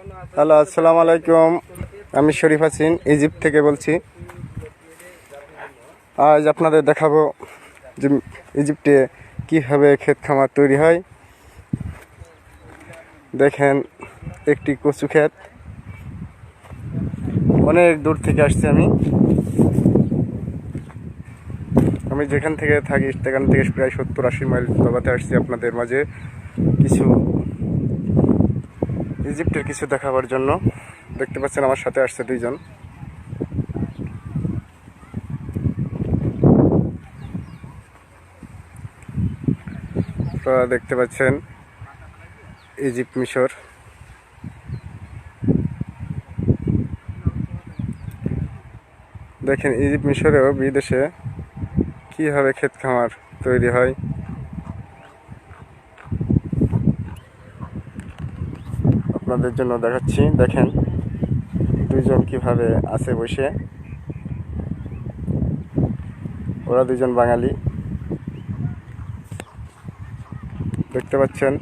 Hello, আসসালামু আলাইকুম। আমি শরীফ হাসিন ইজিপ্ট থেকে বলছি। আজ আপনাদের দেখাবো যে ইজিপ্টে কীভাবে ক্ষেত খামার তৈরি হয়। দেখেন, একটি কচু ক্ষেত। অনেক দূর থেকে আসছি আমি যেখান থেকে থাকি সেখান থেকে প্রায় 70-80 মাইল দূরত্বে আসছি আপনাদের মাঝে কিছু ইজিপ্টের কিছু দেখাবার জন্য। দেখতে পাচ্ছেন আমার সাথে আসছে দুইজন। আপনারা দেখতে পাচ্ছেন ইজিপ্ট মিশর। দেখেন ইজিপ্ট মিশরেও বিদেশে কীভাবে ক্ষেত খামার তৈরি হয়। আপনাদের জন্য দেখাচ্ছি। দেখেন দুইজন কিভাবে আছে বসে। ওরা দুজন বাঙালি, দেখতে পাচ্ছেন।